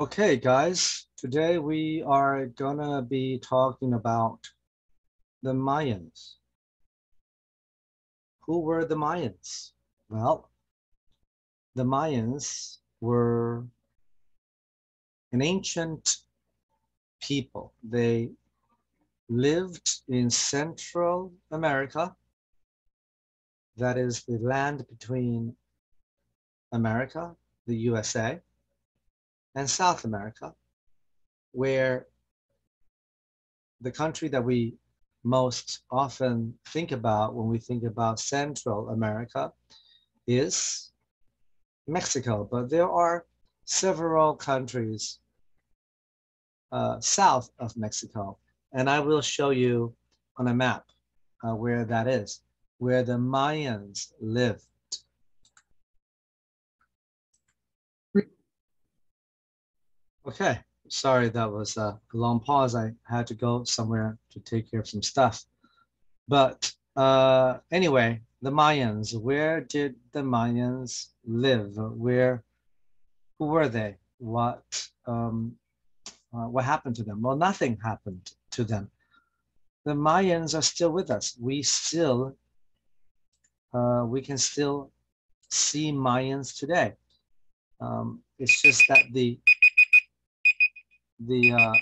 Okay, guys, today we are gonna be talking about the Mayans. Who were the Mayans? Well, the Mayans were an ancient people. They lived in Central America, that is the land between America, the USA, and South America, where the country that we most often think about when we think about Central America is Mexico, but there are several countries south of Mexico, and I will show you on a map where that is, where the Mayans lived. Okay, sorry that was a long pause. I had to go somewhere to take care of some stuff. But anyway, the Mayans, where did the Mayans live? Who were they? What happened to them? Well, nothing happened to them. The Mayans are still with us. We can still see Mayans today. It's just that the I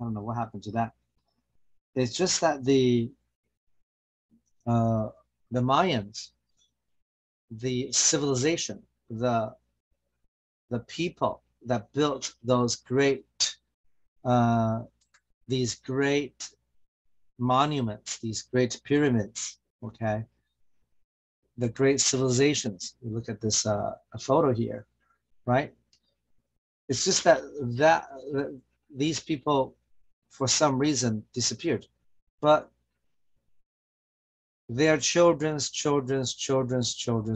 don't know what happened to that. It's just that uh, the Mayans, the civilization, the people that built uh, these great monuments, these great pyramids, okay, the great civilizations. You look at this a photo here, right? It's just that these people, for some reason, disappeared, but their children's,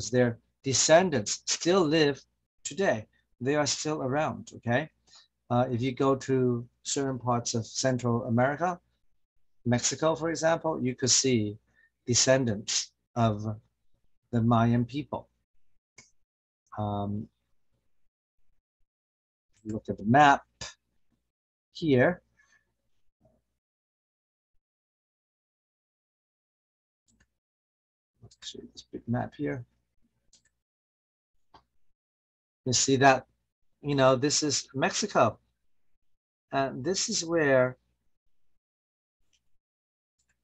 their descendants still live today. They are still around. Okay, if you go to certain parts of Central America, Mexico, for example, you could see descendants of the Mayan people. Um, look at the map here. Let's show you this big map here. You see that, this is Mexico. And this is where,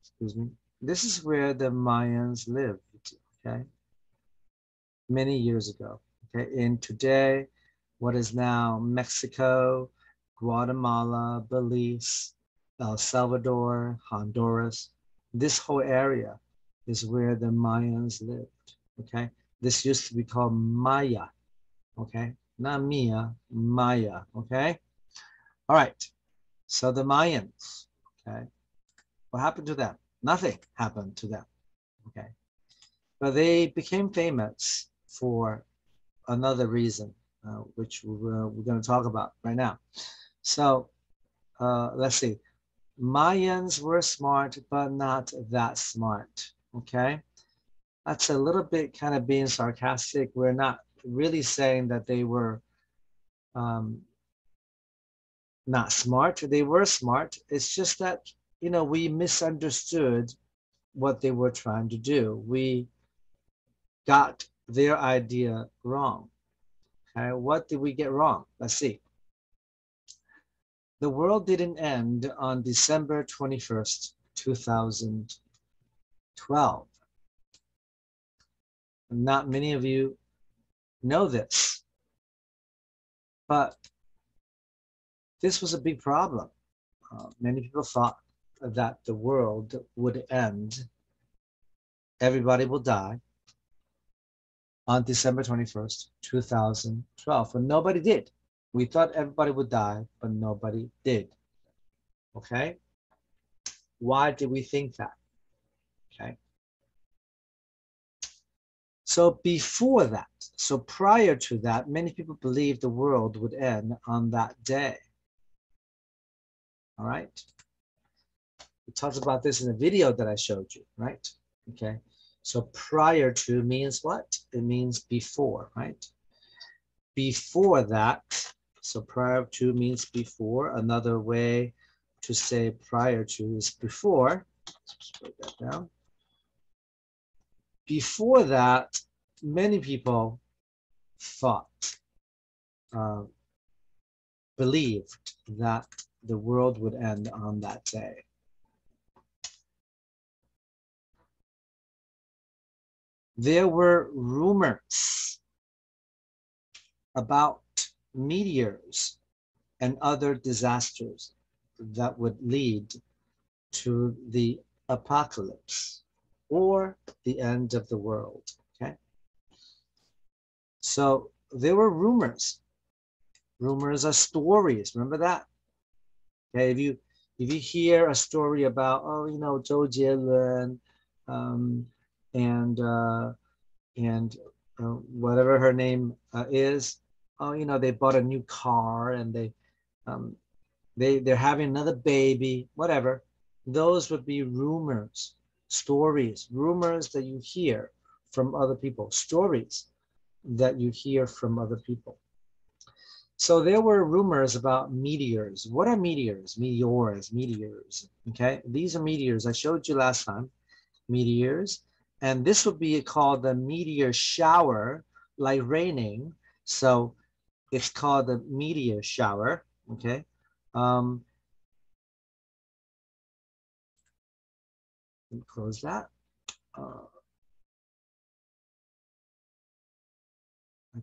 excuse me, this is where the Mayans lived, okay, many years ago. Okay, in today, what is now Mexico, Guatemala, Belize, El Salvador, Honduras, this whole area is where the Mayans lived. Okay, this used to be called Maya. Okay, not Mia, Maya. Okay, all right. So the Mayans. Okay, what happened to them? Nothing happened to them. Okay, but they became famous for another reason, which we're going to talk about right now. So let's see. Mayans were smart, but not that smart. Okay, that's a little bit kind of being sarcastic. We're not really saying that they were um, not smart. They were smart. It's just that we misunderstood what they were trying to do. We got their idea wrong. Okay, what did we get wrong? Let's see. The world didn't end on December 21st, 2012. Not many of you know this, but this was a big problem. Many people thought that the world would end, everybody will die on December 21st, 2012, but nobody did. We thought everybody would die, but nobody did. Okay? Why did we think that? Okay. So before that, so prior to that, many people believed the world would end on that day. All right. We talked about this in the video that I showed you, right? Okay. So prior to means what? It means before, right? Before that, So prior to means before. Another way to say prior to is before. Let's write that down. Before that, many people thought, believed that the world would end on that day. There were rumors about meteors and other disasters that would lead to the apocalypse or the end of the world. Okay. So there were rumors. Rumors are stories. Remember that? Okay. If you hear a story about, oh, Zhou Jielun, um, and whatever her name is, oh, they bought a new car and um, they're having another baby, whatever. Those would be rumors, stories, rumors that you hear from other people, stories that you hear from other people. So there were rumors about meteors. What are meteors? Meteors. Okay, these are meteors. I showed you last time, meteors. And this would be called the meteor shower, like raining. So it's called the meteor shower. Okay. Let me close that. I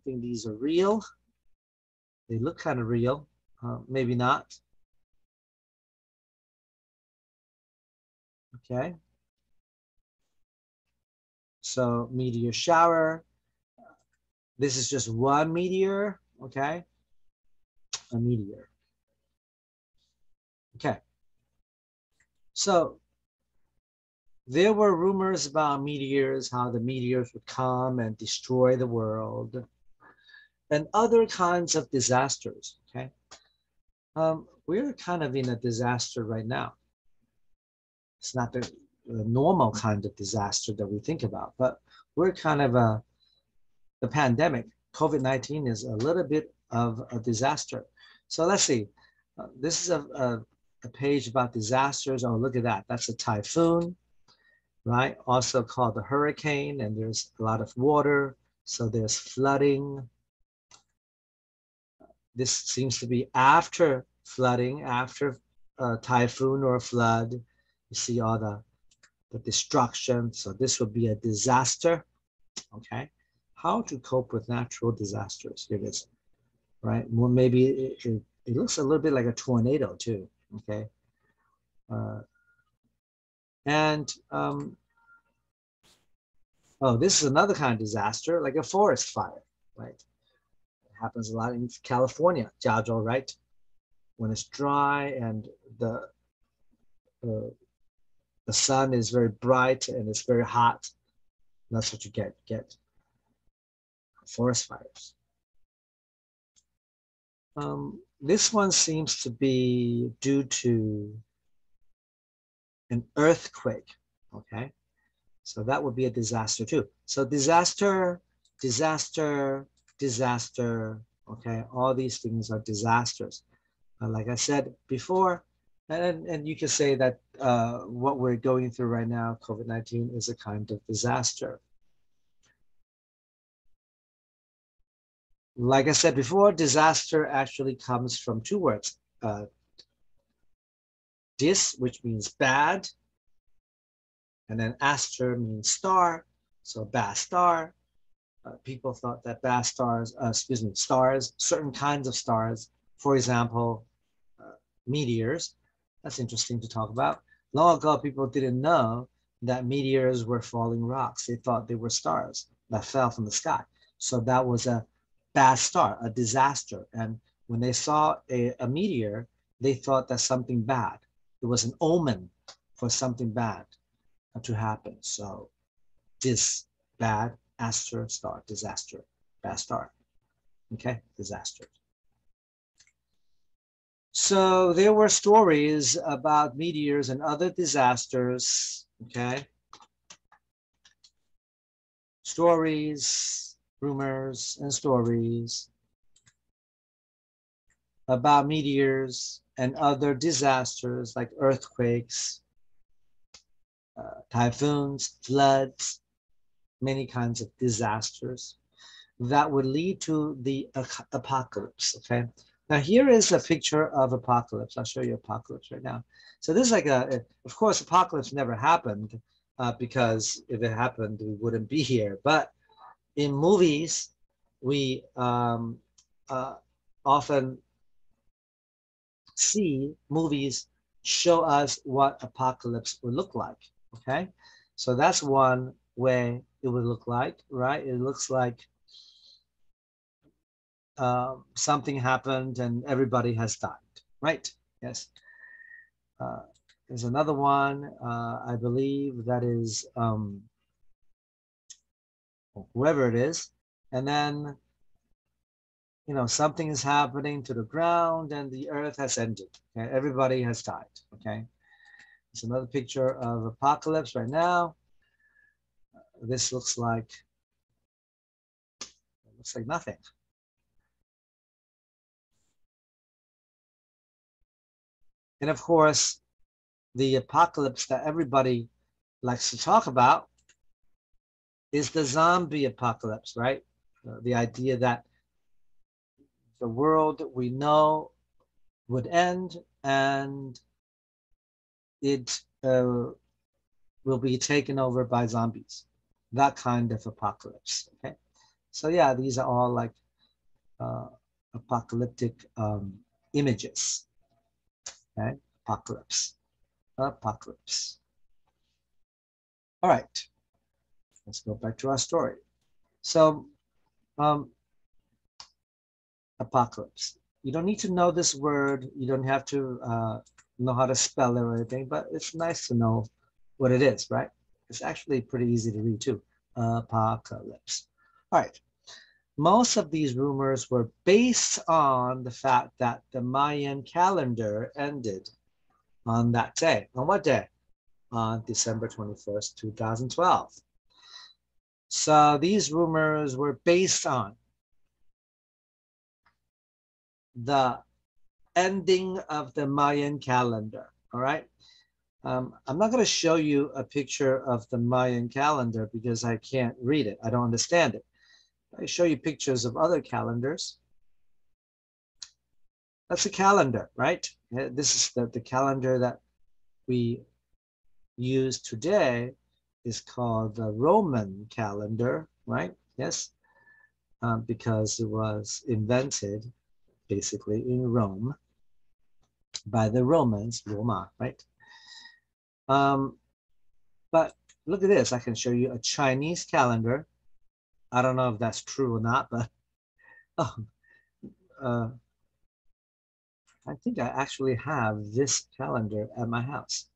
think these are real. They look kind of real. Maybe not. Okay. So meteor shower. This is just one meteor. Okay. A meteor. Okay. So there were rumors about meteors, how the meteors would come and destroy the world, and other kinds of disasters. Okay. We're kind of in a disaster right now. It's not the normal kind of disaster that we think about, but we're kind of the pandemic. COVID-19 is a little bit of a disaster. So let's see. This is a page about disasters. Oh, look at that. That's a typhoon, right? Also called a hurricane, and there's a lot of water. So there's flooding. This seems to be after flooding, after a typhoon or a flood. You see all the destruction. So this would be a disaster. Okay. How to cope with natural disasters. Here it is, right? Well, maybe it looks a little bit like a tornado too. Okay. And oh, this is another kind of disaster, like a forest fire, right? It happens a lot in California, Jiazhou, right? When it's dry and uh, the sun is very bright and it's very hot, that's what you get forest fires. This one seems to be due to an earthquake. Okay, so that would be a disaster too. So disaster, disaster, disaster. Okay, all these things are disasters. Like I said before, and you can say that what we're going through right now, COVID-19, is a kind of disaster. Like I said before, disaster actually comes from two words. Dis, which means bad, and then aster means star, so bad star. People thought that bad stars, stars, certain kinds of stars, for example, meteors. That's interesting to talk about. Long ago, people didn't know that meteors were falling rocks. They thought they were stars that fell from the sky. So that was a bad star, a disaster. And when they saw a meteor, they thought that something bad. It was an omen for something bad to happen. So this bad aster star, disaster, bad star. Okay, disaster. So there were stories about meteors and other disasters. Okay, stories, rumors, and stories. about meteors and other disasters like earthquakes, typhoons, floods, many kinds of disasters that would lead to the apocalypse. Okay. Now here is a picture of apocalypse. I'll show you apocalypse right now. So this is like of course, apocalypse never happened because if it happened, we wouldn't be here. But in movies, we uh, often see movies show us what apocalypse would look like. Okay. So that's one way it would look like, right? It looks like something happened and everybody has died, right? Yes. Uh, there's another one, I believe that is whoever it is. And then, something is happening to the ground and the earth has ended. Okay? Everybody has died. Okay. It's another picture of apocalypse right now. This looks like nothing. And of course, the apocalypse that everybody likes to talk about is the zombie apocalypse, right? The idea that the world we know would end and it will be taken over by zombies. That kind of apocalypse. Okay. So yeah, these are all like uh, apocalyptic images. Okay. Apocalypse. Apocalypse. All right. Let's go back to our story. So um, apocalypse. You don't need to know this word. You don't have to know how to spell it or anything, but it's nice to know what it is, right? It's actually pretty easy to read too. Apocalypse. All right. Most of these rumors were based on the fact that the Mayan calendar ended on that day. On what day? On December 21st, 2012. So these rumors were based on the ending of the Mayan calendar. All right. I'm not going to show you a picture of the Mayan calendar because I can't read it. I don't understand it. I show you pictures of other calendars. That's a calendar, right? This is the calendar that we use today is called the Roman calendar, right? Yes, because it was invented basically in Rome by the Romans, Roma, right? Um, but look at this. I can show you a Chinese calendar. I don't know if that's true or not, but oh, uh, I think I actually have this calendar at my house.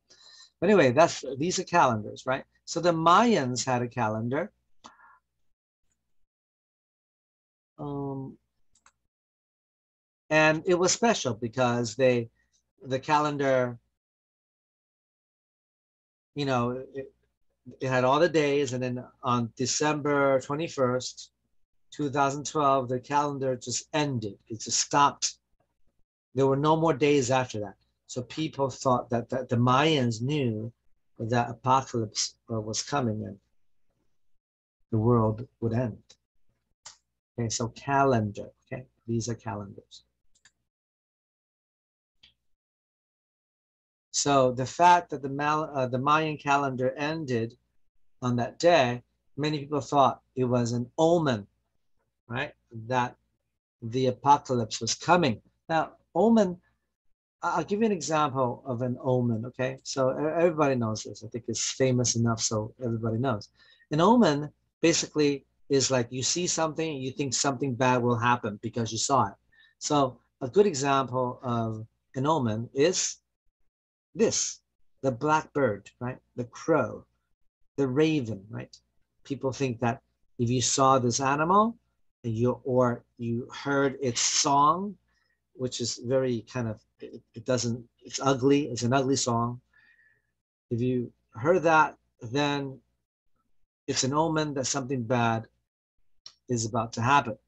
But anyway, these are calendars, right? So the Mayans had a calendar. Um, and it was special because the calendar, it had all the days, and then on December 21st, 2012, the calendar just ended. It just stopped. There were no more days after that. So people thought that the Mayans knew that apocalypse was coming and the world would end. Okay, so calendar. Okay, these are calendars. So the fact that the Mayan calendar ended on that day, many people thought it was an omen, right? That the apocalypse was coming. Now, omen, I'll give you an example of an omen, okay? So everybody knows this. I think it's famous enough so everybody knows. An omen basically is like you see something, you think something bad will happen because you saw it. So a good example of an omen is this, the blackbird, right? The crow, the raven, right? People think that if you saw this animal or you heard its song, which is very kind of it doesn't it's ugly, it's an ugly song. If you heard that, then it's an omen that something bad is about to happen.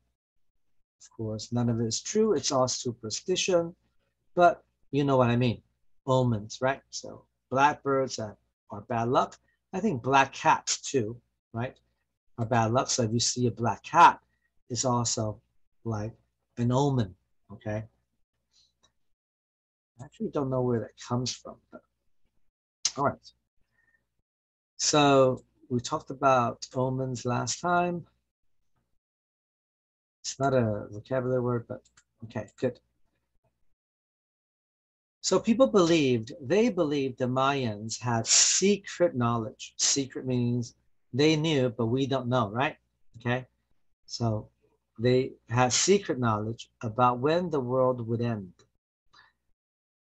Of course, none of it is true. It's all superstition, but you know what I mean. Omens, right? So blackbirds are bad luck. I think black cats too, right? Are bad luck. So if you see a black cat, it's also like an omen, okay? I actually don't know where that comes from, but all right. So we talked about omens last time. It's not a vocabulary word, but okay, good. So people they believed the Mayans had secret knowledge. Secret means they knew, but we don't know, right? Okay. So they had secret knowledge about when the world would end.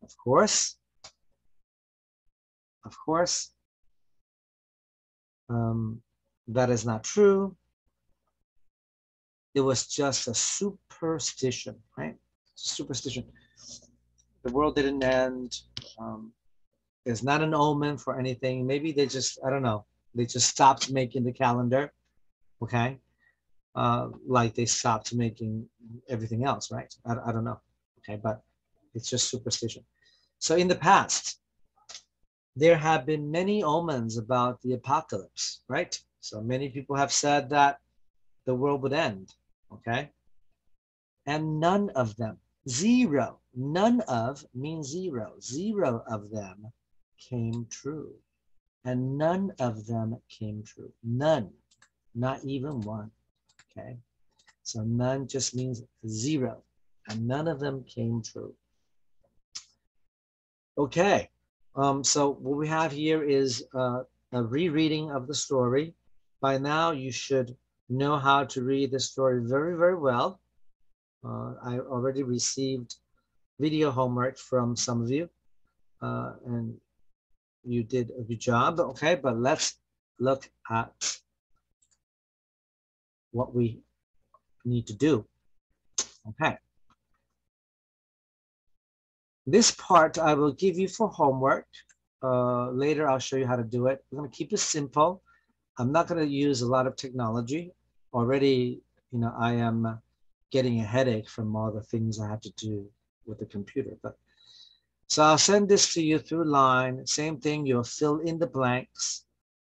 Of course, of course, um, that is not true. It was just a superstition, right? Superstition. The world didn't end. Um, it's not an omen for anything. Maybe they just, I don't know, they just stopped making the calendar, okay? Like they stopped making everything else, right? I don't know, okay? But it's just superstition. So in the past, there have been many omens about the apocalypse, right? So many people have said that the world would end, okay? And none of them, zero, none of means zero, zero of them came true. And none of them came true. None, not even one, okay? So none just means zero, and none of them came true. Okay, so what we have here is a rereading of the story. By now, you should know how to read the story very, very well. I already received video homework from some of you, and you did a good job, okay? But let's look at what we need to do, okay? This part I will give you for homework. Later, I'll show you how to do it. We're going to keep it simple. I'm not going to use a lot of technology. Already, I am getting a headache from all the things I have to do with the computer. But so I'll send this to you through line. Same thing, you'll fill in the blanks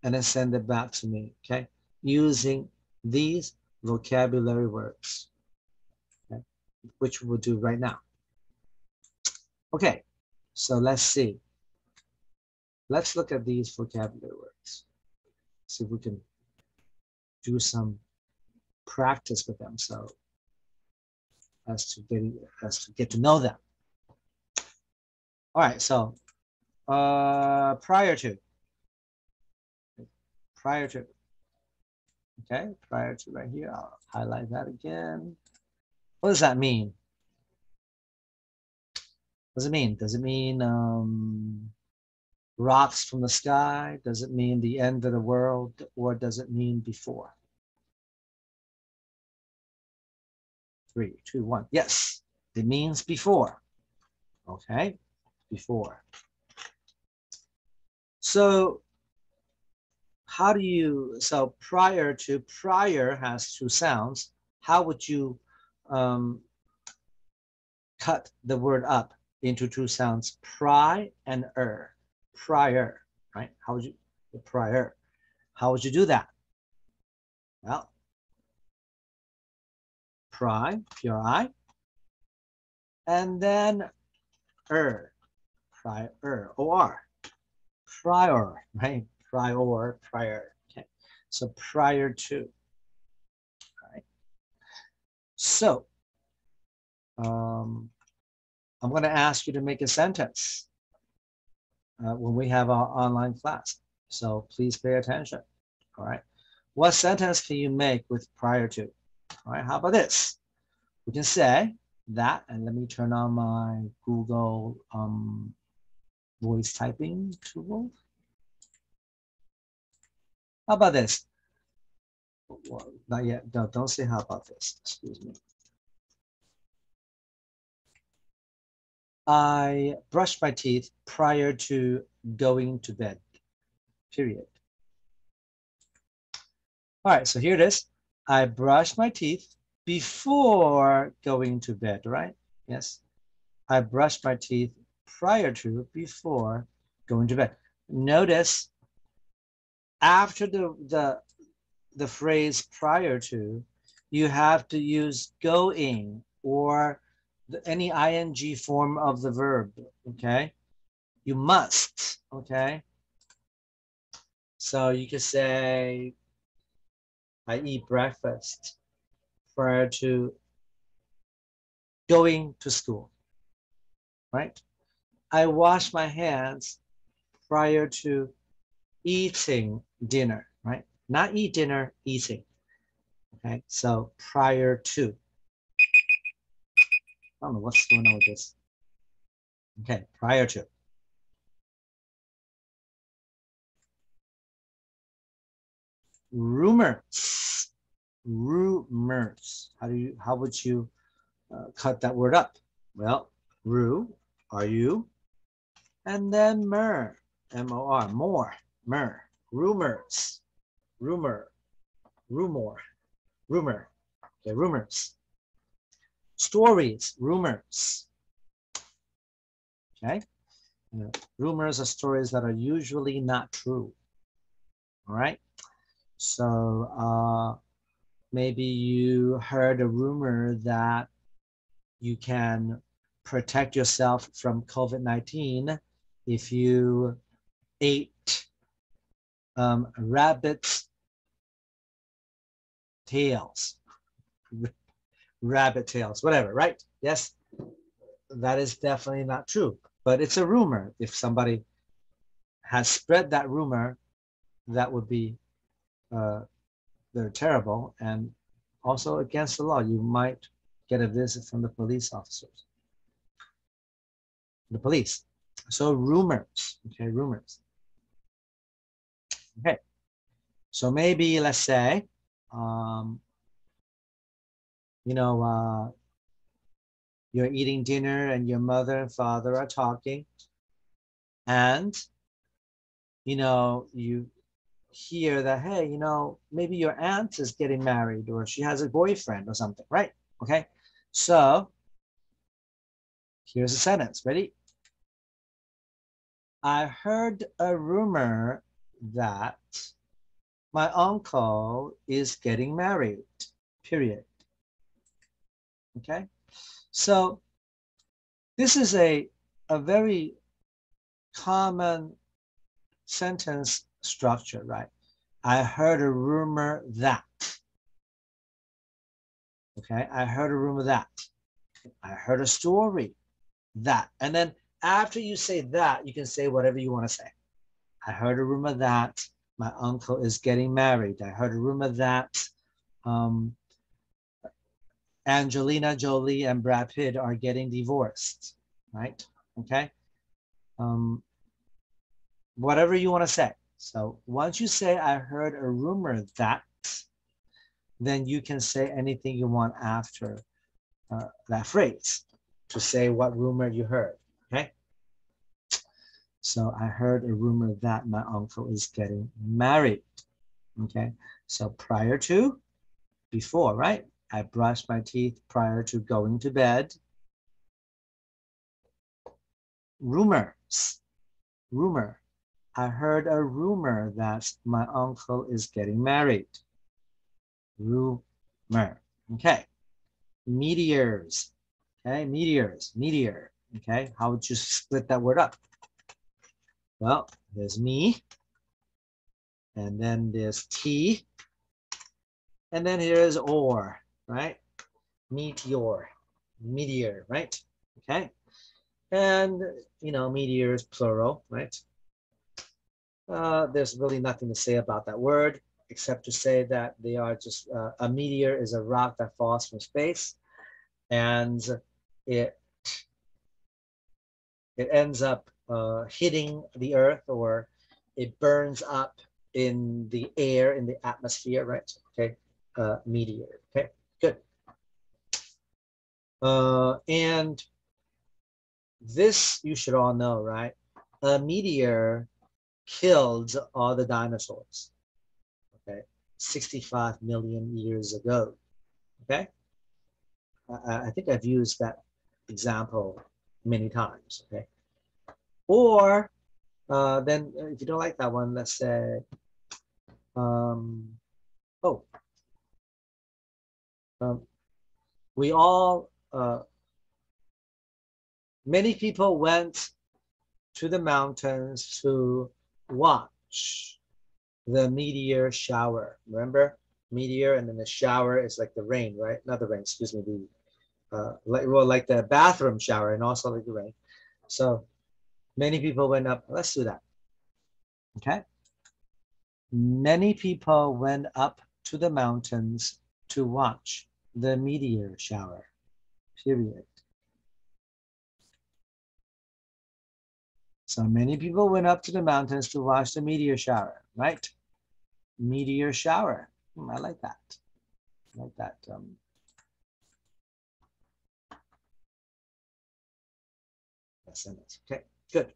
and then send it back to me, okay? Using these vocabulary words, okay? Which we'll do right now. Okay, so let's see. Let's look at these vocabulary words. See if we can do some practice with them so as to get to know them. All right, so prior to, okay, prior to right here, I'll highlight that again. What does that mean? What does it mean? Does it mean rocks from the sky? Does it mean the end of the world? Or does it mean before? 3, 2, 1. Yes, it means before. Okay, before. So how do you, so prior to, prior has 2 sounds. How would you cut the word up into 2 sounds? Pri and prior, right? How would you, prior? How would you do that? Well, pri, P-R-I, and then prior, O-R, prior, right? Prior, okay. So prior to, all right? So, I'm going to ask you to make a sentence when we have our online class. So please pay attention, all right? What sentence can you make with prior to? All right, how about this? We can say that, and let me turn on my Google voice typing tool. How about this? Well, not yet. No, don't say how about this. Excuse me. I brushed my teeth prior to going to bed, period. All right, so here it is. I brushed my teeth before going to bed, right? Yes. I brush my teeth prior to, before going to bed. Notice after the phrase prior to, you have to use going or any ing form of the verb, okay? You must, okay? So you could say, I eat breakfast prior to going to school, right? I wash my hands prior to eating dinner, right? Not eat dinner, eating, okay? So prior to. I don't know what's going on with this. Okay, prior to. Rumors. Rumors. How would you cut that word up? Well, ru, are you? And then mer, M-O-R, more, mer. Rumors, rumor, rumor, rumor. Okay, rumors. Stories, rumors. Okay, rumors are stories that are usually not true. All right. So maybe you heard a rumor that you can protect yourself from COVID-19 if you ate rabbit tails, rabbit tails, whatever, right? Yes, that is definitely not true, but it's a rumor. If somebody has spread that rumor, that would be they're terrible and also against the law. You might get a visit from the police officers, the police. So rumors, okay, rumors. Okay, so maybe let's say, um, you know, you're eating dinner and your mother and father are talking, and you hear that, hey, maybe your aunt is getting married or she has a boyfriend or something, right? Okay, so here's a sentence. Ready? I heard a rumor that my uncle is getting married, period. Okay, so this is a very common sentence structure, right? I heard a rumor that. Okay, I heard a rumor that. I heard a story that. And then after you say that, you can say whatever you want to say. I heard a rumor that my uncle is getting married. I heard a rumor that Angelina Jolie and Brad Pitt are getting divorced, right? Okay. Whatever you want to say. So once you say, I heard a rumor that, then you can say anything you want after that phrase to say what rumor you heard, okay? So I heard a rumor that my uncle is getting married, okay? So prior to, before, right? I brushed my teeth prior to going to bed. Rumors, rumor. I heard a rumor that my uncle is getting married. Rumor, okay? Meteors, okay? Meteors, meteor, okay? How would you split that word up? Well, there's me, and then there's T, and then here is or, right? Meteor, meteor, right? Okay. And, meteor is plural, right? There's really nothing to say about that word, except to say that they are just, a meteor is a rock that falls from space, and it ends up hitting the earth, or it burns up in the air, in the atmosphere, right? Okay, meteor. Okay, good. And this you should all know, right? A meteor killed all the dinosaurs. Okay, 65 million years ago. Okay, I think I've used that example many times, okay? Or then if you don't like that one, let's say, oh, we all, many people went to the mountains to watch the meteor shower. Remember, meteor, and then the shower is like the rain, right? Not the rain, excuse me, the like the bathroom shower, and also like the rain. So many people went up. Let's do that. Okay. Many people went up to the mountains to watch the meteor shower. Period. So many people went up to the mountains to watch the meteor shower, right? Meteor shower. I like that. I like that. Sentence. Okay, good.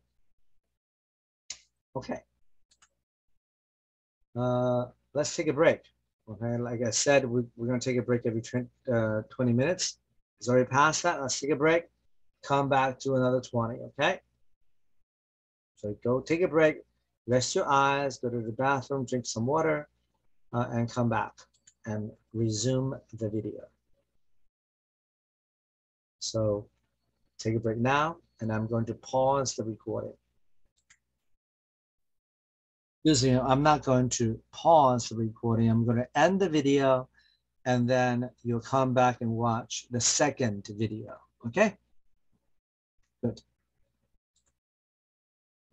Okay. Let's take a break. Okay, like I said, we're going to take a break every 20 minutes. It's already past that. Let's take a break. Come back to another 20, okay? So go take a break, rest your eyes, go to the bathroom, drink some water, and come back and resume the video. So take a break now, and I'm going to pause the recording. Usually, I'm not going to pause the recording. I'm going to end the video, and then you'll come back and watch the second video, okay? Good.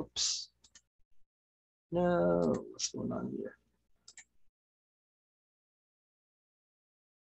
Oops. No, what's going on here?